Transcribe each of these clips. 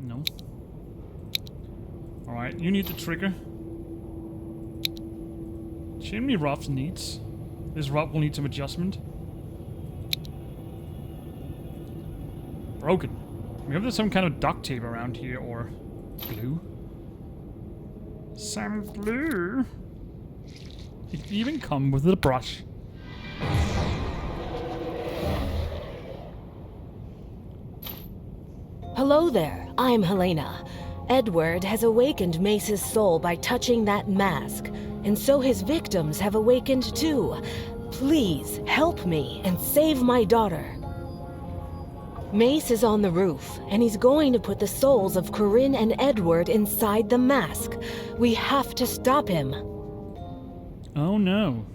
No. Alright, you need the trigger. Chimney roof needs. This roof will need some adjustment. Broken. Maybe there's some kind of duct tape around here, or glue. Some glue. It even come with a brush. Hello there, I'm Helena. Edward has awakened Mace's soul by touching that mask, and so his victims have awakened too. Please help me and save my daughter. Mace is on the roof, and he's going to put the souls of Corinne and Edward inside the mask. We have to stop him. Oh no.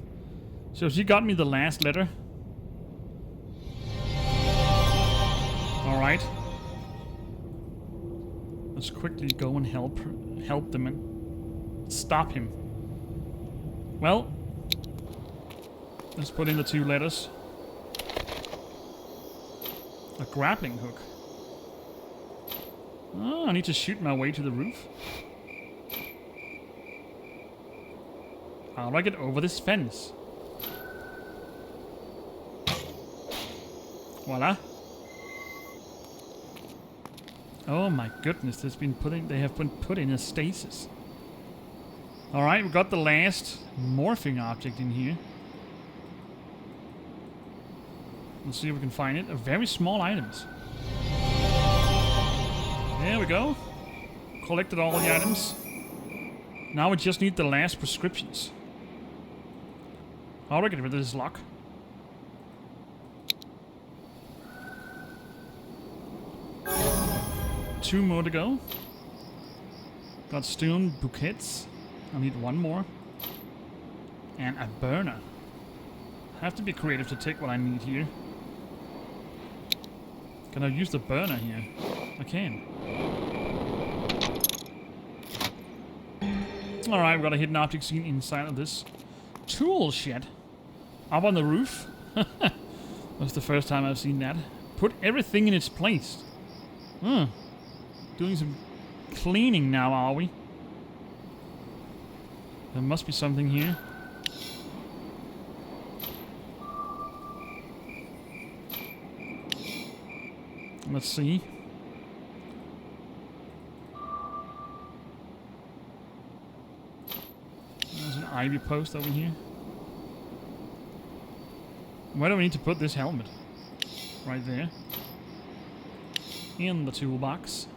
So she got me the last letter. Alright. Let's quickly go and help them and stop him. Well, let's put in the 2 letters. A grappling hook. Oh, I need to shoot my way to the roof. How do I get over this fence? Voila. Oh my goodness, they have been put in a stasis. Alright, we got the last morphing object in here. Let's see if we can find it. Very small items. There we go. Collected all the items. Now we just need the last prescriptions. How do I get rid of this lock? Two more to go. Got stone bouquets. I need 1 more. And a burner. I have to be creative to take what I need here. Can I use the burner here? I can. Alright, we've got a hidden object scene inside of this tool shed. Up on the roof. That's the first time I've seen that. Put everything in its place. Doing some cleaning now, are we? There must be something here. Let's see. There's an ivy post over here. Where do we need to put this helmet? Right there. In the toolbox.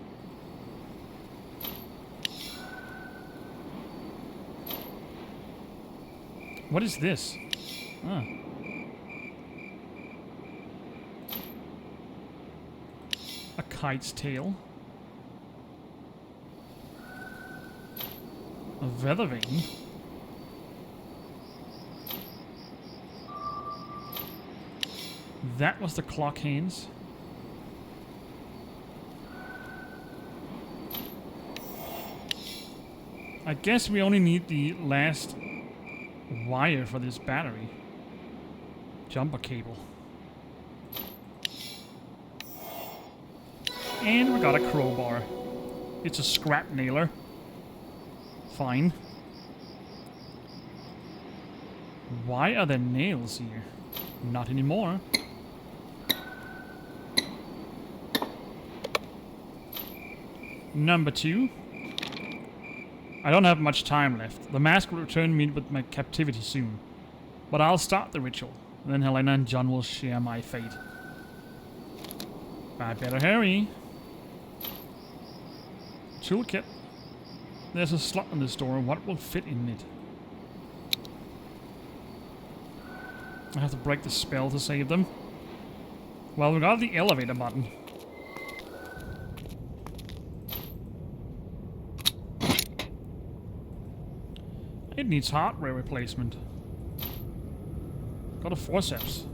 What is this? Ah. A kite's tail. A feather vane. That was the clock hands. I guess we only need the last wire for this battery. Jumper cable. And we got a crowbar. It's a scrap nailer. Fine. Why are there nails here? Not anymore. Number 2. I don't have much time left. The mask will return me with my captivity soon. But I'll start the ritual. Then Helena and John will share my fate. I better hurry. Toolkit. There's a slot on this door. What will fit in it? I have to break the spell to save them. Well, we got the elevator button. It needs hardware replacement. Got a forceps.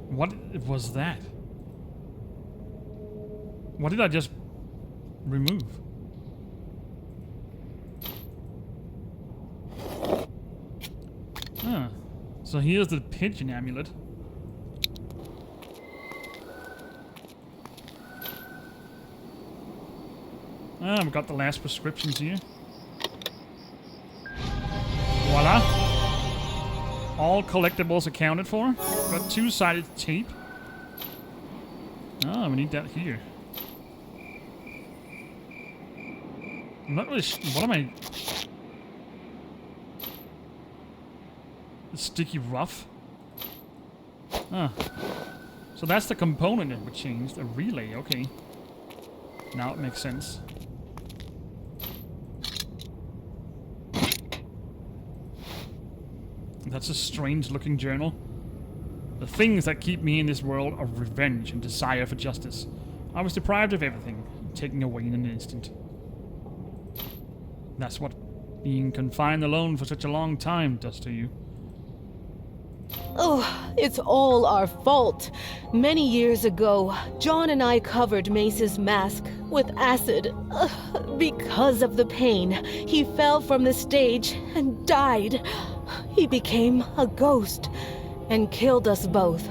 What was that? What did I just remove? Huh. So here's the pigeon amulet. Ah, we got the last prescriptions here. Voila. All collectibles accounted for. Got two-sided tape. Ah, we need that here. I'm not really what am I... Sticky rough? Ah. So that's the component that we changed. A relay, okay. Now it makes sense. That's a strange looking journal. The things that keep me in this world are revenge and desire for justice. I was deprived of everything, taken away in an instant. That's what being confined alone for such a long time does to you. Oh, it's all our fault. Many years ago, John and I covered Mace's mask with acid. Because of the pain, he fell from the stage and died. He became a ghost and killed us both.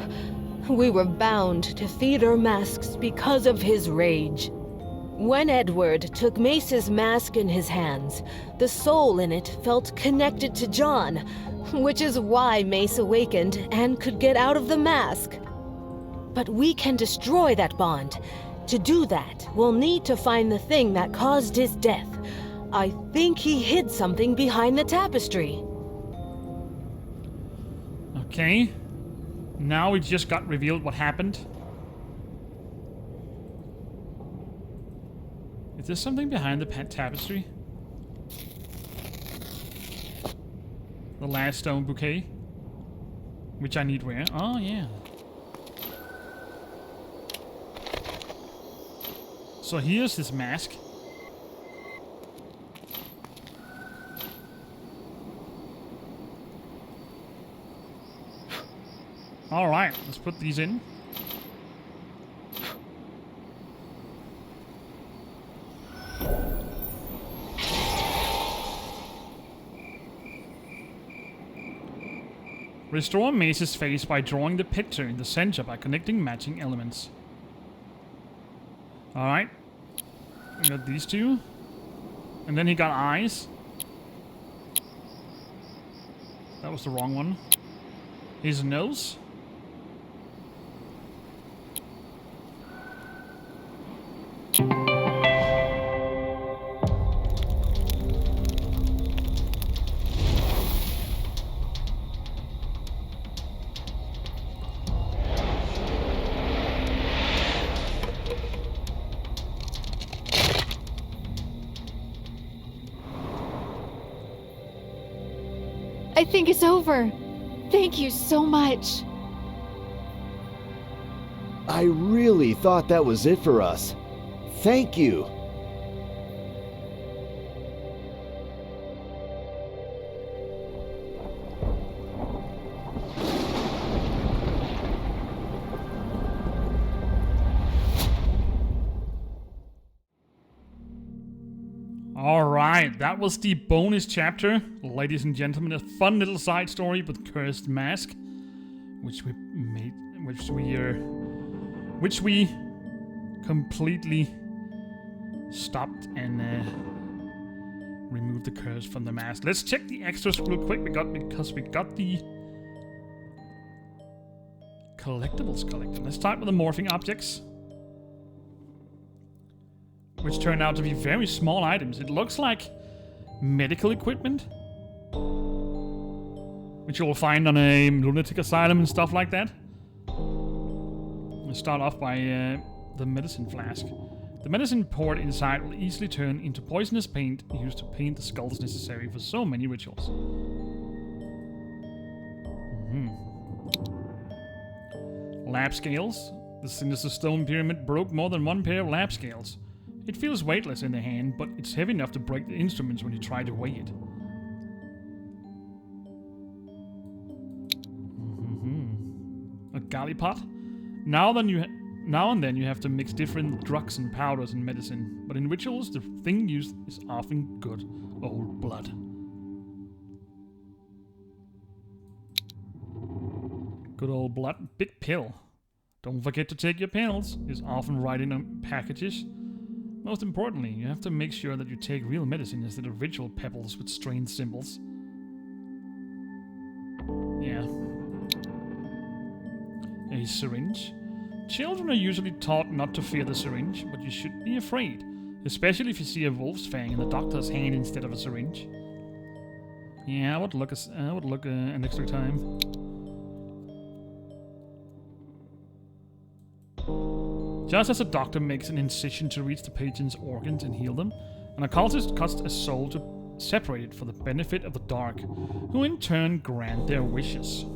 We were bound to feed our masks because of his rage. When Edward took Mace's mask in his hands, the soul in it felt connected to John, which is why Mace awakened and could get out of the mask. But we can destroy that bond. To do that, we'll need to find the thing that caused his death. I think he hid something behind the tapestry. Okay. Now we just got revealed what happened. Is there something behind the tapestry? The last stone bouquet? Which I need where? Oh, yeah. So here's this mask. Alright, let's put these in. Restore Mace's face by drawing the picture in the center by connecting matching elements. Alright. We got these two. And then he got eyes. That was the wrong one. His nose. I think it's over. Thank you so much. I really thought that was it for us. Thank you. Alright, that was the bonus chapter, ladies and gentlemen. A fun little side story with Cursed Mask, which we made, which we completely stopped and removed the curse from the mask. Let's check the extras real quick. Because we got the collectibles collection. Let's start with the morphing objects, which turned out to be very small items. It looks like medical equipment, which you'll find on a lunatic asylum and stuff like that. Let's start off by the medicine flask. The medicine poured inside will easily turn into poisonous paint used to paint the skulls necessary for so many rituals. Lab scales. The sinister stone pyramid broke more than one pair of lab scales. It feels weightless in the hand, but it's heavy enough to break the instruments when you try to weigh it. A gallipot. Now and then you have to mix different drugs and powders and medicine, but in rituals the thing used is often good old blood. Good old blood. Big pill. Don't forget to take your pills is often right in packages. Most importantly, you have to make sure that you take real medicine instead of ritual pebbles with strange symbols. Yeah. A syringe. Children are usually taught not to fear the syringe, but you should be afraid, especially if you see a wolf's fang in the doctor's hand instead of a syringe. Yeah, I would look an extra time. Just as a doctor makes an incision to reach the patient's organs and heal them, an occultist cuts a soul to separate it for the benefit of the dark, who in turn grant their wishes.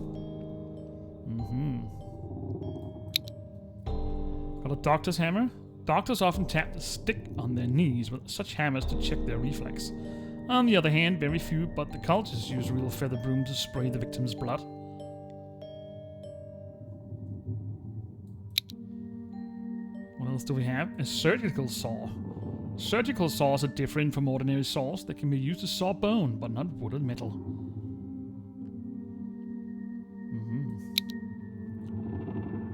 Got a doctor's hammer? Doctors often tap the stick on their knees with such hammers to check their reflex. On the other hand, very few but the cultists use real feather broom to spray the victim's blood. What else do we have? A surgical saw. Surgical saws are different from ordinary saws. They can be used to saw bone, but not wood or metal.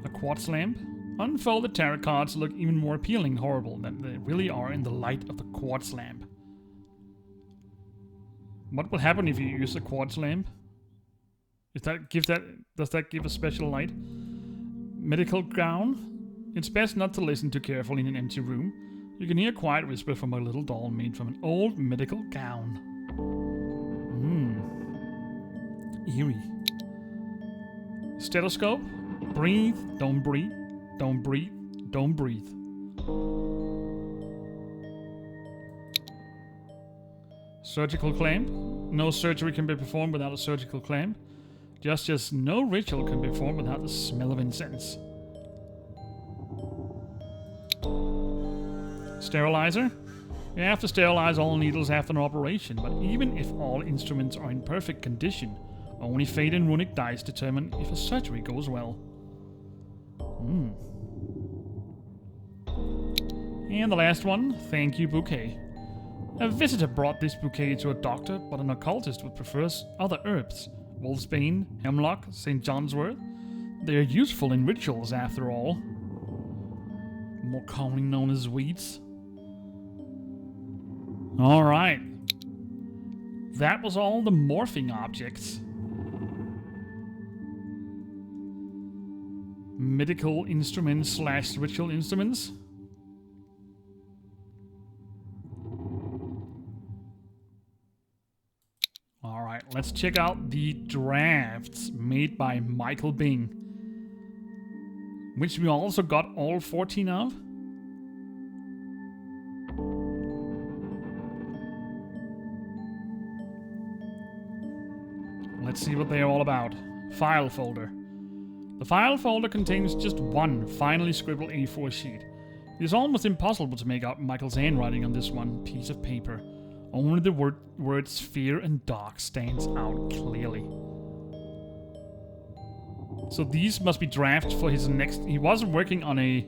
A quartz lamp. Unfolded tarot cards look even more appealing and horrible than they really are in the light of the quartz lamp. What will happen if you use a quartz lamp? Does that give a special light? Medical gown? It's best not to listen too carefully in an empty room. You can hear a quiet whisper from a little doll made from an old medical gown. Eerie. Stethoscope? Breathe, don't breathe, don't breathe, don't breathe. Surgical clamp? No surgery can be performed without a surgical clamp. Just as no ritual can be performed without the smell of incense. Sterilizer? You have to sterilize all needles after an operation, but even if all instruments are in perfect condition, only fate and runic dice determine if a surgery goes well. And the last one, thank you bouquet. A visitor brought this bouquet to a doctor, but an occultist would prefer other herbs. Wolfsbane, hemlock, St. John's wort. They are useful in rituals after all. More commonly known as wits. Alright. That was all the morphing objects. Medical instruments / ritual instruments. Alright, let's check out the drafts made by Michael Bing, which we also got all 14 of. Let's see what they are all about. File folder. The file folder contains just one finely scribbled A4 sheet. It is almost impossible to make out Michael's handwriting on this one piece of paper. Only the words fear and dark stands out clearly. So these must be drafts for his next... He was working on a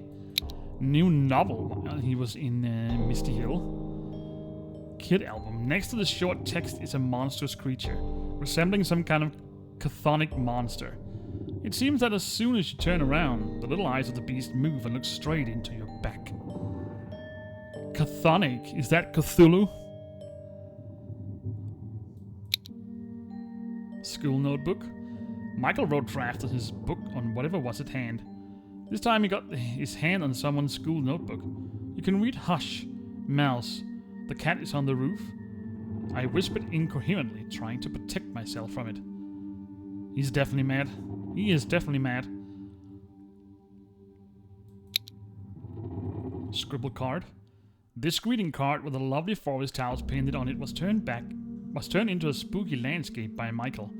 new novel while he was in Misty Hill. Kid album. Next to the short text is a monstrous creature, resembling some kind of chthonic monster. It seems that as soon as you turn around, the little eyes of the beast move and look straight into your back. Chthonic? Is that Cthulhu? School notebook. Michael wrote drafts of his book on whatever was at hand. This time he got his hand on someone's school notebook. You can read hush, mouse, the cat is on the roof. I whispered incoherently, trying to protect myself from it. He's definitely mad. He is definitely mad. Scribble card. This greeting card with a lovely forest house painted on it was turned into a spooky landscape by Michael.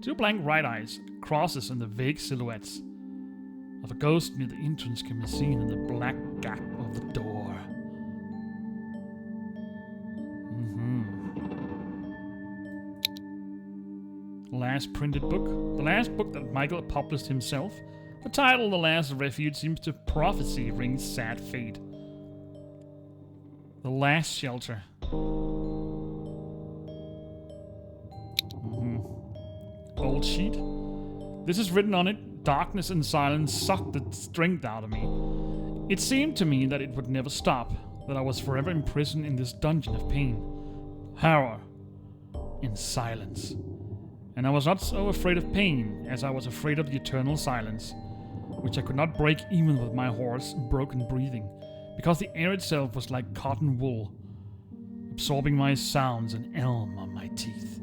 Two blank right eyes, crosses and the vague silhouettes of a ghost near the entrance can be seen in the black gap of the door. Last printed book. The last book that Michael published himself. The title, The Last Refuge, seems to prophecy rings sad fate. The Last Shelter. Old sheet. This is written on it. Darkness and silence sucked the strength out of me. It seemed to me that it would never stop. that I was forever imprisoned in this dungeon of pain, horror, and silence. And I was not so afraid of pain as I was afraid of the eternal silence, which I could not break even with my hoarse, broken breathing, because the air itself was like cotton wool, absorbing my sounds and elm on my teeth.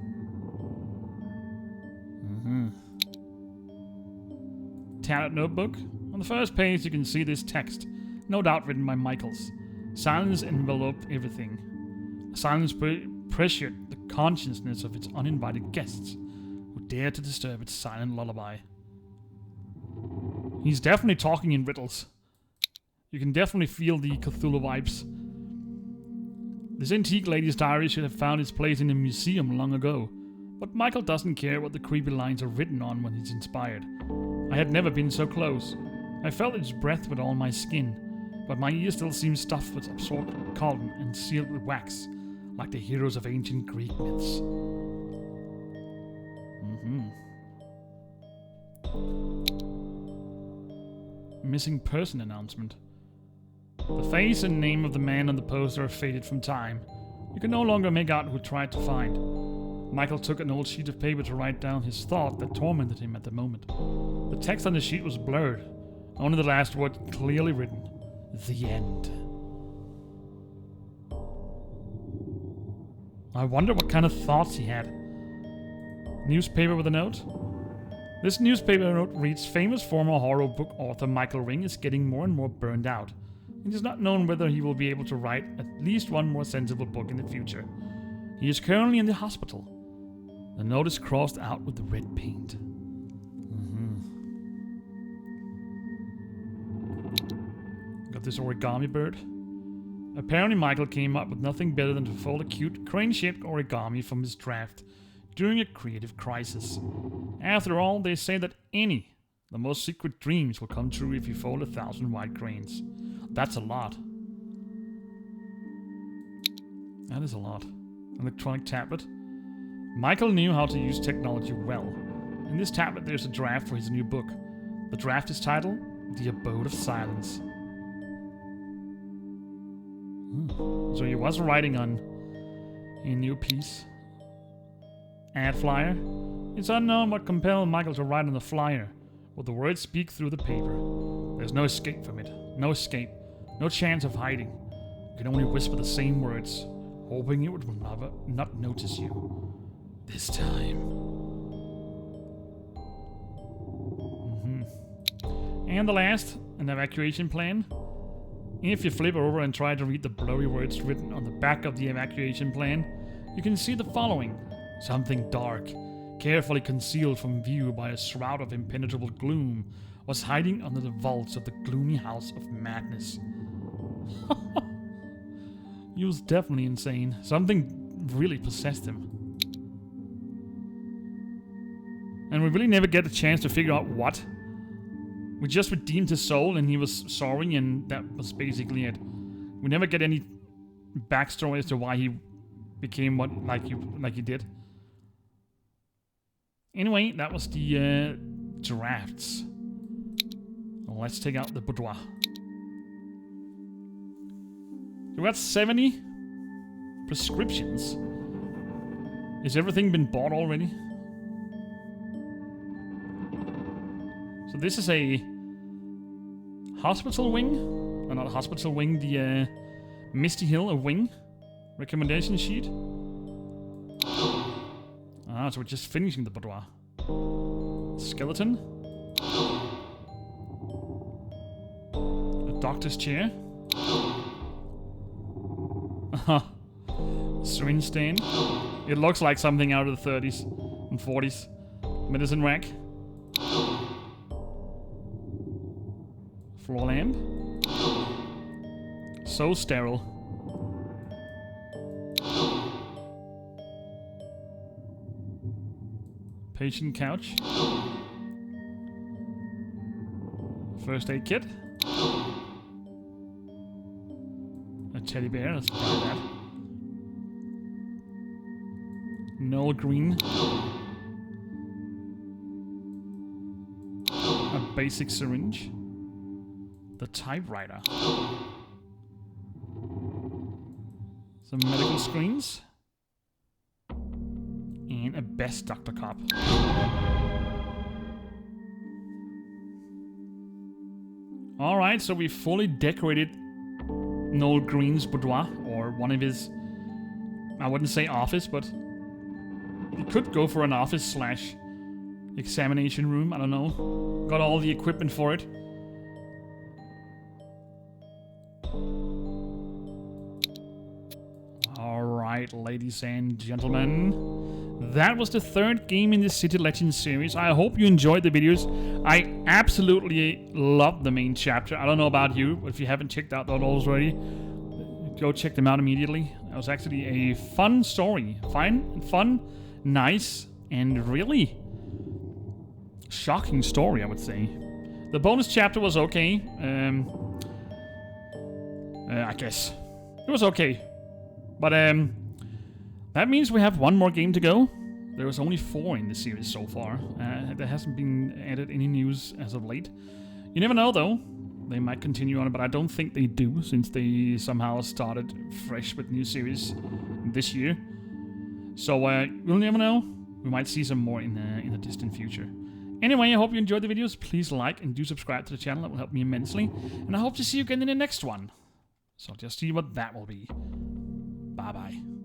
Tattered notebook. On the first page you can see this text, no doubt written by Michaels. Silence enveloped everything. Silence pressured the consciousness of its uninvited guests, who dared to disturb its silent lullaby. He's definitely talking in riddles. You can definitely feel the Cthulhu vibes. This antique lady's diary should have found its place in a museum long ago, but Michael doesn't care what the creepy lines are written on when he's inspired. I had never been so close. I felt its breath with all my skin, but my ear still seemed stuffed with absorbed cotton and sealed with wax, like the heroes of ancient Greek myths. Missing person announcement. The face and name of the man on the poster are faded from time. You can no longer make out who tried to find. Michael took an old sheet of paper to write down his thought that tormented him at the moment. The text on the sheet was blurred, only the last word clearly written. The end. I wonder what kind of thoughts he had. Newspaper with a note? This newspaper note reads, famous former horror book author Michael Ring is getting more and more burned out. It is not known whether he will be able to write at least one more sensible book in the future. He is currently in the hospital. The note is crossed out with the red paint. Got this origami bird. Apparently Michael came up with nothing better than to fold a cute crane-shaped origami from his draft during a creative crisis. After all, they say that the most secret dreams will come true if you fold 1,000 white cranes. That's a lot. That is a lot. Electronic tablet. Michael knew how to use technology well. In this tablet there's a draft for his new book. The draft is titled The Abode of Silence. So he was writing on a new piece. Ad flyer. It's unknown what compelled Michael to write on the flyer, but the words speak through the paper. There's no escape from it. No escape. No chance of hiding. You can only whisper the same words, hoping it will never not notice you. This time. And the last, an evacuation plan. If you flip over and try to read the blurry words written on the back of the evacuation plan, you can see the following. Something dark, carefully concealed from view by a shroud of impenetrable gloom, was hiding under the vaults of the gloomy house of madness. He was definitely insane. Something really possessed him. And we really never get a chance to figure out what. We just redeemed his soul and he was sorry, and that was basically it. We never get any backstory as to why he became like he did. Anyway, that was the drafts. Let's take out the boudoir. We got 70 prescriptions. Has everything been bought already? So this is a hospital wing. Or not a hospital wing, the Misty Hill, a wing. Recommendation sheet. So we're just finishing the boudoir. Skeleton. A doctor's chair. Syringe stain. It looks like something out of the 30s and 40s. Medicine rack. Floor lamp. So sterile. Patient couch. First aid kit. A teddy bear, let's try that. Noel Green. A basic syringe. The typewriter. Some medical screens. And a best Dr. Cop. Alright, so we fully decorated Noel Green's boudoir, or one of his, I wouldn't say office, but you could go for an office slash examination room, I don't know. Got all the equipment for it. Alright, ladies and gentlemen. That was the third game in the City Legends series. I hope you enjoyed the videos. I absolutely loved the main chapter. I don't know about you, but if you haven't checked out those already, go check them out immediately. It was actually a fun story. Fun, nice, and really shocking story, I would say. The bonus chapter was okay. I guess. It was okay. But that means we have one more game to go. There was only 4 in the series so far. There hasn't been added any news as of late. You never know though. They might continue on, but I don't think they do, since they somehow started fresh with new series this year. So we'll never know. We might see some more in the distant future. Anyway, I hope you enjoyed the videos. Please like and do subscribe to the channel. That will help me immensely. And I hope to see you again in the next one. So just see what that will be. Bye-bye.